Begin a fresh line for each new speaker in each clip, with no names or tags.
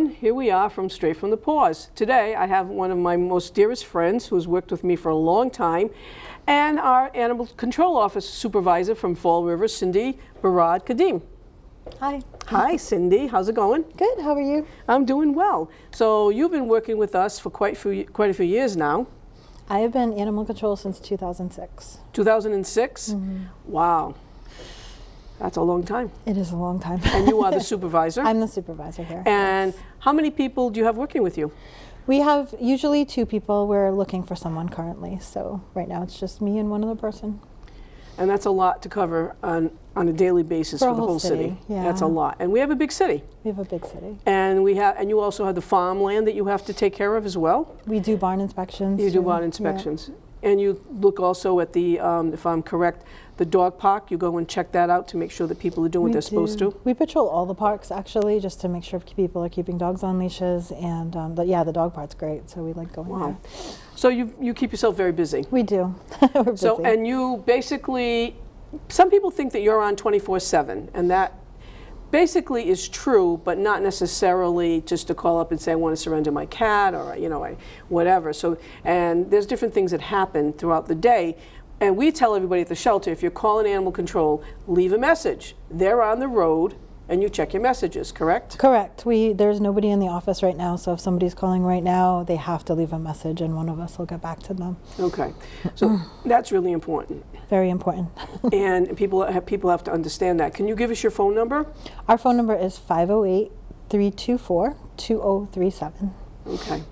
everyone. Here we are from Straight from the Paws. Today I have one of my most dearest friends who's worked with me for a long time, and our Animal Control Office Supervisor from Fall River, Cindy Berard Cadima.
Hi.
Hi, Cindy. How's it going?
Good. How are you?
I'm doing well. So you've been working with us for quite a few years now.
I have been Animal Control since 2006.
2006?
Mm-hmm.
Wow. That's a long time.
It is a long time.
And you are the supervisor?
I'm the supervisor here.
And
yes.
How many people do you have working with you?
We have usually 2 people. We're looking for someone currently. So right now it's just me and one other person.
And that's a lot to cover on a daily basis for the whole city.
Yeah.
That's a lot. And we have a big city.
We have a big city.
And you also have the farmland that you have to take care of as well.
We do barn inspections.
You do barn inspections. Yeah. And you look also at the, if I'm correct, the dog park. You go and check that out to make sure that people are doing what they're supposed to.
We patrol all the parks actually, just to make sure people are keeping dogs on leashes. And the dog park's great, so we like going there.
So you keep yourself very busy.
We do. We're busy.
So, and you basically, some people think that you're on 24/7, and that basically is true, but not necessarily just to call up and say I want to surrender my cat or whatever. So, and there's different things that happen throughout the day, and we tell everybody at the shelter, if you're calling Animal Control, leave a message. They're on the road, and you check your messages, correct?
Correct. There's nobody in the office right now, so if somebody's calling right now, they have to leave a message, and one of us will get back to them.
Okay, so that's really important.
Very important.
And people have to understand that. Can you give us your phone number?
Our phone number is 508-324-2037.
Okay,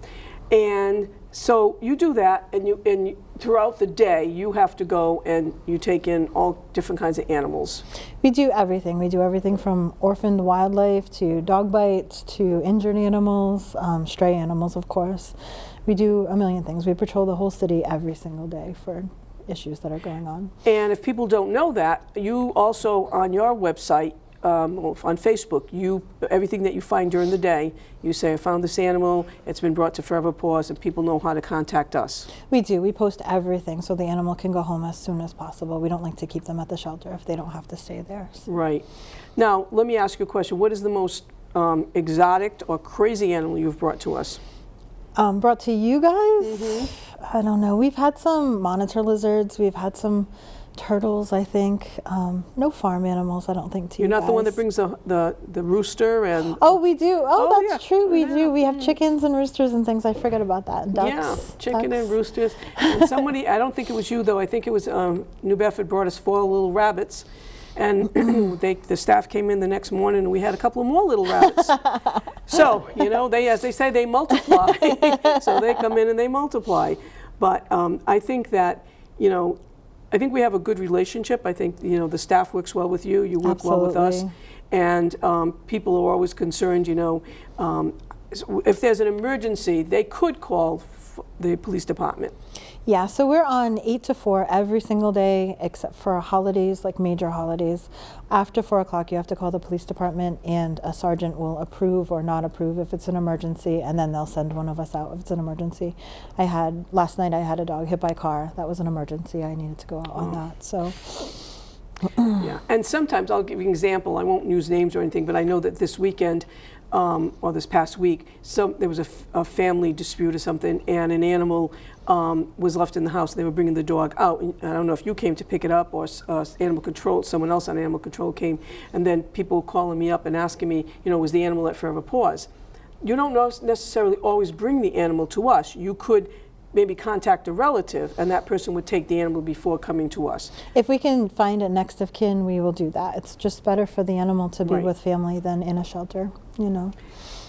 and so you do that, and throughout the day you have to go and you take in all different kinds of animals.
We do everything. We do everything from orphaned wildlife to dog bites to injured animals, stray animals, of course. We do a million things. We patrol the whole city every single day for issues that are going on.
And if people don't know that, you also on your website, on Facebook, everything that you find during the day, you say, I found this animal, it's been brought to Forever Paws, and people know how to contact us.
We do. We post everything so the animal can go home as soon as possible. We don't like to keep them at the shelter if they don't have to stay there. So.
Right. Now, let me ask you a question. What is the most exotic or crazy animal you've brought to us?
Brought to you guys?
Mm-hmm.
I don't know. We've had some monitor lizards. We've had some turtles, I think. No farm animals, I don't think, to you guys.
You're not the one that brings the rooster and...
Oh, we do. Oh, that's
yeah.
true. We do. We have chickens and roosters and things. I forget about that. And ducks.
Yeah, chicken and roosters. And somebody, I don't think it was you, though. I think it was New Bedford brought us 4 little rabbits. And the staff came in the next morning and we had a couple of more little rabbits. So, as they say, they multiply. So they come in and they multiply. But I think that, I think we have a good relationship. I think, the staff works well with you. You work
Absolutely.
well with us. And people are always concerned, if there's an emergency, they could call the police department.
Yeah, so we're on 8 to 4 every single day except for holidays, like major holidays. After 4 o'clock, you have to call the police department, and a sergeant will approve or not approve if it's an emergency, and then they'll send one of us out if it's an emergency. Last night I had a dog hit by a car. That was an emergency. I needed to go out on that. So.
Yeah, and sometimes I'll give you an example. I won't use names or anything, but I know that this weekend, or this past week, there was a family dispute or something, and an animal was left in the house. They were bringing the dog out. And I don't know if you came to pick it up or Animal Control, someone else on Animal Control came, and then people calling me up and asking me, was the animal at Forever Paws? You don't necessarily always bring the animal to us. You could maybe contact a relative, and that person would take the animal before coming to us.
If we can find a next of kin, we will do that. It's just better for the animal to be with family than in a shelter,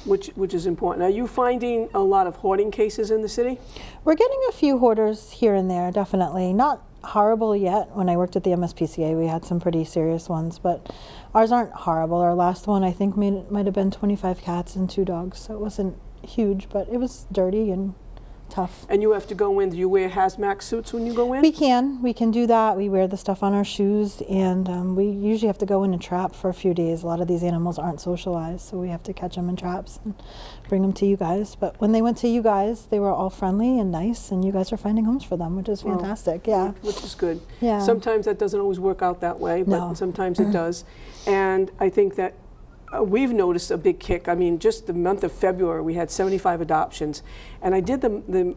Which is important. Are you finding a lot of hoarding cases in the city?
We're getting a few hoarders here and there, definitely. Not horrible yet. When I worked at the MSPCA, we had some pretty serious ones, but ours aren't horrible. Our last one, I think, might have been 25 cats and 2 dogs, so it wasn't huge, but it was dirty and tough.
And you have to go in, do you wear hazmat suits when you go in?
We can do that. We wear the stuff on our shoes, and we usually have to go in and trap for a few days. A lot of these animals aren't socialized, so we have to catch them in traps and bring them to you guys. But when they went to you guys, they were all friendly and nice, and you guys are finding homes for them, which is fantastic. Yeah,
which is good.
Yeah.
Sometimes that doesn't always work out that way, but sometimes it does. And I think that we've noticed a big kick. I mean, just the month of February, we had 75 adoptions, and I did the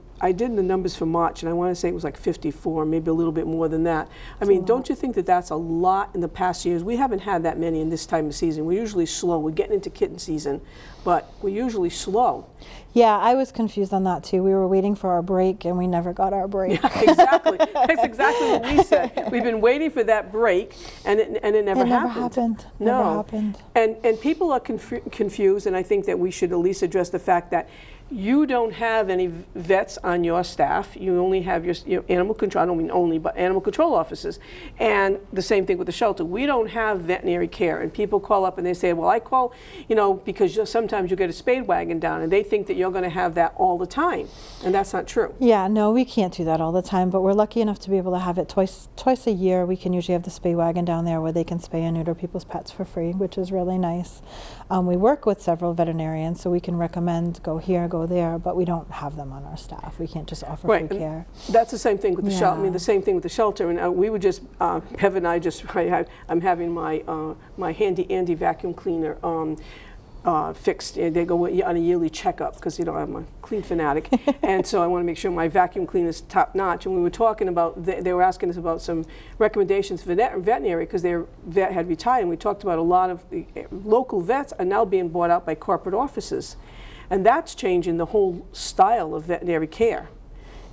numbers for March, and I want to say it was like 54, maybe a little bit more than that. I mean, don't you think that that's a lot in the past years? We haven't had that many in this time of season. We're usually slow. We're getting into kitten season, but we're usually slow.
Yeah, I was confused on that too. We were waiting for our break, and we never got our break.
Yeah, exactly. That's exactly what we said. We've been waiting for that break, and it never happened.
Never happened.
And people are confused, and I think that we should at least address the fact that you don't have any vets on your staff. You only have your animal control, I don't mean only, but animal control officers. And the same thing with the shelter. We don't have veterinary care. And people call up and they say, well, I call, because sometimes you get a spade wagon down, and they think that you're going to have that all the time. And that's not true.
Yeah, no, we can't do that all the time, but we're lucky enough to be able to have it twice a year. We can usually have the spay wagon down there where they can spay and neuter people's pets for free, which is really nice. We work with several veterinarians, so we can recommend go here, go there, but we don't have them on our staff. We can't just offer free care.
That's the same thing with the shelter. I mean, the same thing with the shelter. And we were just, Bev and I just, I'm having my handy Andy vacuum cleaner fixed. They go on a yearly checkup because I'm a clean fanatic, and so I want to make sure my vacuum cleaner is top notch. And we were talking about, they were asking us about some recommendations for veterinary because their vet had retired, and we talked about a lot of the local vets are now being bought out by corporate offices. And that's changing the whole style of veterinary care.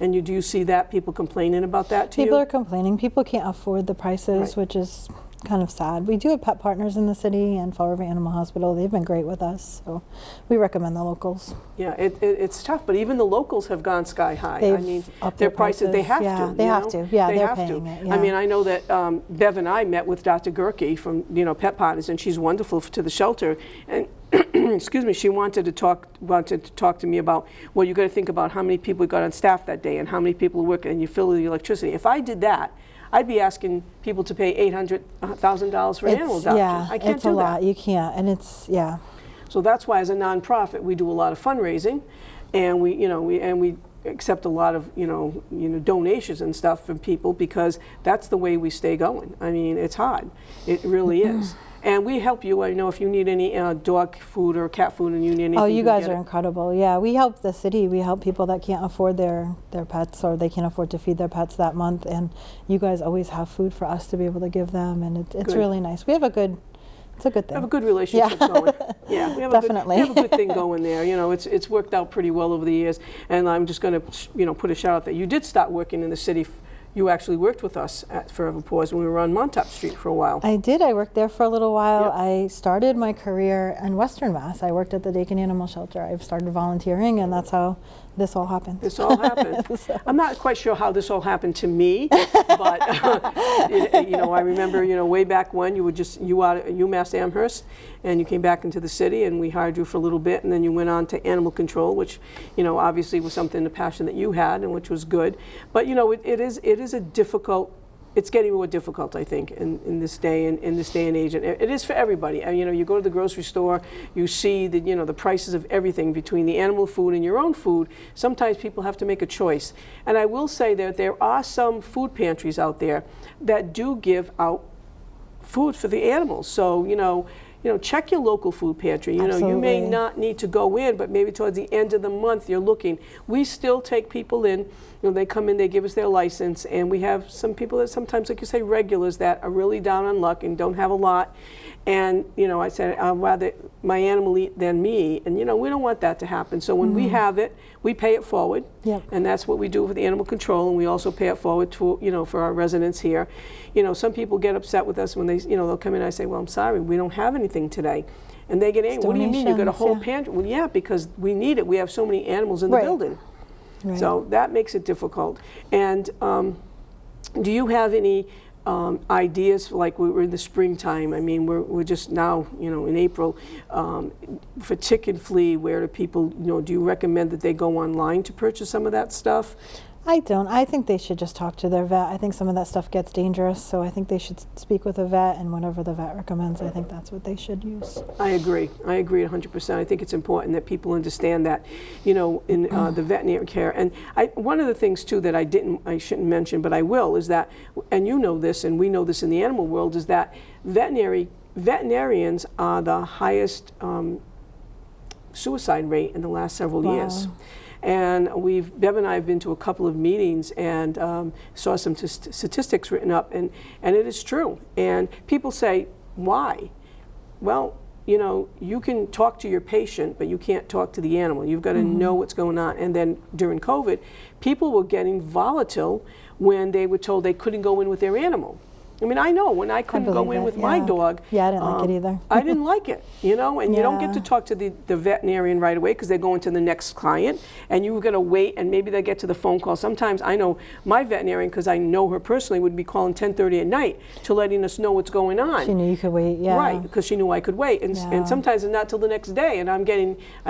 And do you see that, people complaining about that to you?
People are complaining. People can't afford the prices, which is kind of sad. We do have pet partners in the city and Fall River Animal Hospital. They've been great with us, so we recommend the locals.
Yeah, it's tough, but even the locals have gone sky high.
They've
I mean,
upped
their prices, they have
yeah,
to.
They have to. Yeah,
they
they're
have
paying
to.
it. Yeah.
I mean, I know that Bev and I met with Dr. Gerke from Pet Partners, and she's wonderful to the shelter. And excuse me, she wanted to talk to me about, well, you got to think about how many people we got on staff that day and how many people are working, and you fill the electricity. If I did that, I'd be asking people to pay $800,000 for an animal adoption.
Yeah,
I can't
it's
do
a
that.
lot. You can't, and it's
So that's why, as a nonprofit, we do a lot of fundraising, and we accept a lot of donations and stuff from people because that's the way we stay going. I mean, it's hard. It really is. And we help you. I know if you need any dog food or cat food and you need anything.
Oh, you guys are incredible. Yeah, we help the city. We help people that can't afford their pets or they can't afford to feed their pets that month. And you guys always have food for us to be able to give them. And it's really nice. We have it's a good thing.
We have a good relationship going. Yeah, we have
Definitely.
we have a good thing going there. It's worked out pretty well over the years. And I'm just going to put a shout out that you did start working in the city. You actually worked with us at Forever Paws when we were on Montauk Street for a while.
I did. I worked there for a little while.
Yep.
I started my career in Western Mass. I worked at the Dakin Animal Shelter. I've started volunteering, and that's how this all happened.
This all happened.
So.
I'm not quite sure how this all happened to me, but I remember way back when you were just out at UMass Amherst, and you came back into the city, and we hired you for a little bit, and then you went on to animal control, which obviously was something, the passion that you had, and which was good. But it is a difficult. It's getting more difficult, I think, in this day and age, and it is for everybody. You go to the grocery store, you see the prices of everything between the animal food and your own food. Sometimes people have to make a choice, and I will say that there are some food pantries out there that do give out food for the animals. So check your local food pantry. You may not need to go in, but maybe towards the end of the month you're looking. We still take people in. They come in, they give us their license, and we have some people that sometimes, like you say, regulars that are really down on luck and don't have a lot. And I said, I'd rather my animal eat than me, and we don't want that to happen. So when we have it, we pay it forward, and that's what we do with the animal control, and we also pay it forward to for our residents here. Some people get upset with us when they they'll come in and I say, well, I'm sorry, we don't have anything today. And they get angry. What do you mean? You got a whole pantry? Well, yeah, because we need it. We have so many animals in the building. Right. So that makes it difficult. And do you have any ideas, like we're in the springtime? I mean, we're just now, in April, for tick and flea. Where do people, do you recommend that they go online to purchase some of that stuff?
I don't. I think they should just talk to their vet. I think some of that stuff gets dangerous, so I think they should speak with a vet, and whatever the vet recommends, I think that's what they should use. I
agree 100%. I think it's important that people understand that, in the veterinary care. And one of the things too that I shouldn't mention, but I will, is that, and this, and we know this in the animal world, is that veterinary veterinarians are the highest suicide rate in the last several years. And Bev and I have been to a couple of meetings and saw some statistics written up, and it is true. And people say, why? Well, you know, you can talk to your patient, but you can't talk to the animal. You've got to know what's going on. And then during COVID, people were getting volatile when they were told they couldn't go in with their animal. I mean, I know when I couldn't go in with my dog.
Yeah, I didn't like it either.
I didn't like it, you know, and you don't get to talk to the veterinarian right away because they're going to the next client, and you've got to wait, and maybe they get to the phone call. Sometimes I know my veterinarian, because I know her personally, would be calling 10:30 at night to letting us know what's going on.
She knew you could wait, yeah.
Right, because she knew I could wait, and sometimes it's not till the next day, and I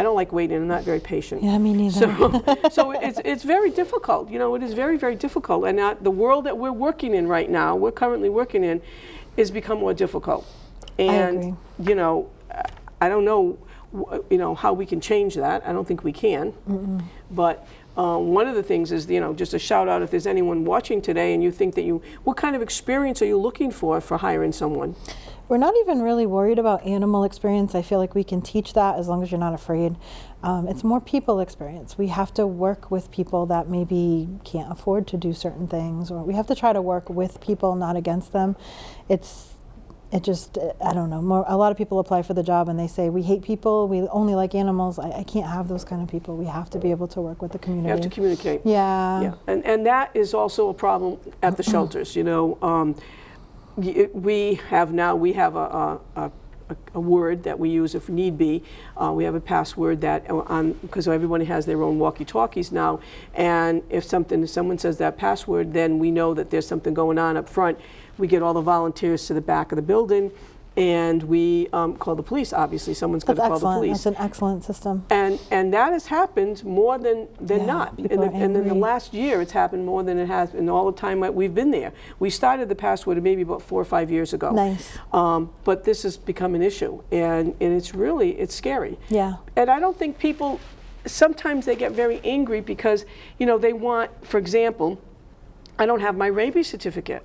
don't like waiting. I'm not very patient.
Yeah, me neither.
So it's very difficult. You know, it is very, very difficult, and the world that we're working in right now, we're currently working in, is become more difficult. And,
I agree.
you know, I don't know, you know, how we can change that. I don't think we can. But one of the things is, you know, just a shout out if there's anyone watching today and you think that what kind of experience are you looking for hiring someone?
We're not even really worried about animal experience. I feel like we can teach that as long as you're not afraid. It's more people experience. We have to work with people that maybe can't afford to do certain things, or we have to try to work with people, not against them. I don't know. A lot of people apply for the job and they say, we hate people, we only like animals. I can't have those kind of people. We have to be able to work with the community.
You have to communicate.
Yeah.
And that is also a problem at the shelters, you know. We have a word that we use if need be. We have a password that because everybody has their own walkie-talkies now, and if someone says that password, then we know that there's something going on up front. We get all the volunteers to the back of the building, and we call the police. Obviously, someone's got to call the police.
That's an excellent system.
And that has happened more than not. In the last year, it's happened more than it has in all the time we've been there. We started the password maybe about 4 or 5 years ago.
Nice.
But this has become an issue, and it's scary.
Yeah. And
I don't think people, sometimes they get very angry because, you know, they want, for example, I don't have my rabies certificate.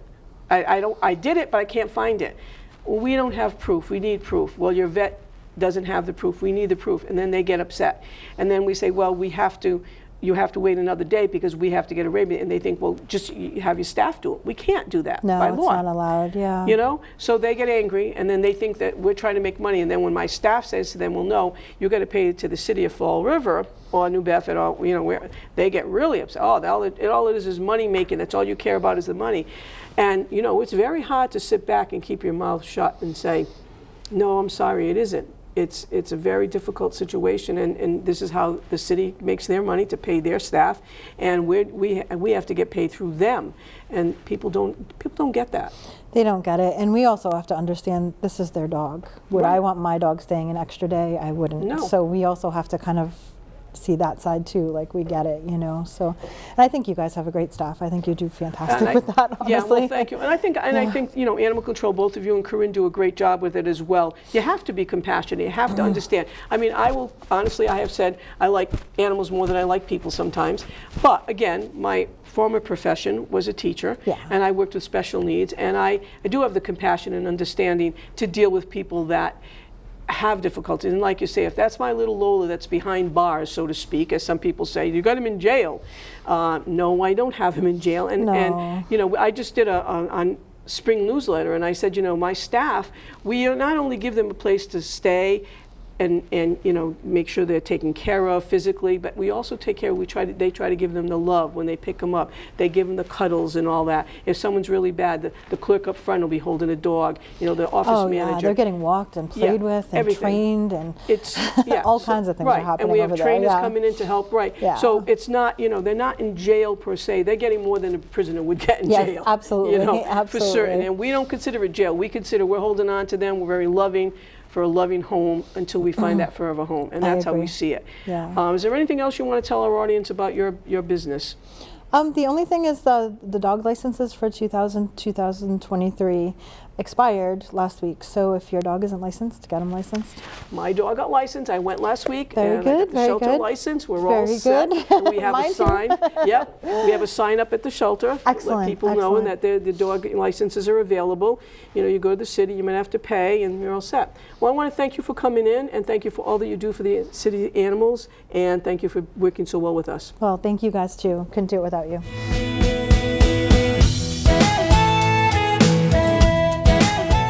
I did it, but I can't find it. Well, we don't have proof. We need proof. Well, your vet doesn't have the proof. We need the proof. And then they get upset. And then we say, well, you have to wait another day because we have to get a rabies. And they think, well, just have your staff do it. We can't do that by law.
No, it's not allowed, yeah.
You know? So they get angry, and then they think that we're trying to make money. And then when my staff says to them, well, no, you got to pay it to the city of Fall River or New Bedford, or, you know, they get really upset. Oh, all it is money making. That's all you care about is the money. And, you know, it's very hard to sit back and keep your mouth shut and say, no, I'm sorry, it isn't. It's a very difficult situation, and this is how the city makes their money to pay their staff, and we have to get paid through them, and people don't get that.
They don't get it, and we also have to understand this is their dog. Would I want my dog staying an extra day? I wouldn't.
No.
So we also have to kind of see that side too, like we get it, you know. So, and I think you guys have a great staff. I think you do fantastic with that, honestly.
Yeah, well, thank you. And I think, you know, Animal Control, both of you and Corinne do a great job with it as well. You have to be compassionate. You have to understand. I mean, I have said I like animals more than I like people sometimes. But again, my former profession was a teacher, and I worked with special needs, and I do have the compassion and understanding to deal with people that have difficulties. And like you say, if that's my little Lola that's behind bars, so to speak, as some people say, you got him in jail. No, I don't have him in jail. And you know, I just did on spring newsletter, and I said, you know, my staff, we not only give them a place to stay and you know, make sure they're taken care of physically, but we also take care. They try to give them the love when they pick them up. They give them the cuddles and all that. If someone's really bad, the clerk up front will be holding a dog. You know, the office manager.
Yeah, they're getting walked and played with and
everything.
Trained, and
it's
all kinds of things are happening.
And we have
over
trainers
there.
coming in to help. Right.
Yeah.
So it's not, you know, they're not in jail per se. They're getting more than a prisoner would get in jail.
Yes, absolutely.
You know,
absolutely.
for certain. And we don't consider it jail. We consider we're holding on to them. We're very loving. For a loving home until we find that forever home, and that's how we see it.
Yeah.
Is there anything else you want to tell our audience about your business?
The only thing is the dog licenses for 2023. expired last week. So if your dog isn't licensed, get them licensed.
My dog got licensed. I went last week.
Very
and
good,
I got the
very
shelter
good.
license. We're all
Very
set.
good.
And we have a
Mine too.
sign. Yep. We have a sign up at the shelter.
Excellent,
Let people know and
excellent.
that the dog licenses are available. You know, you go to the city, you might have to pay, and you're all set. Well, I want to thank you for coming in, and thank you for all that you do for the city animals, and thank you for working so well with us.
Well, thank you guys too. Couldn't do it without you.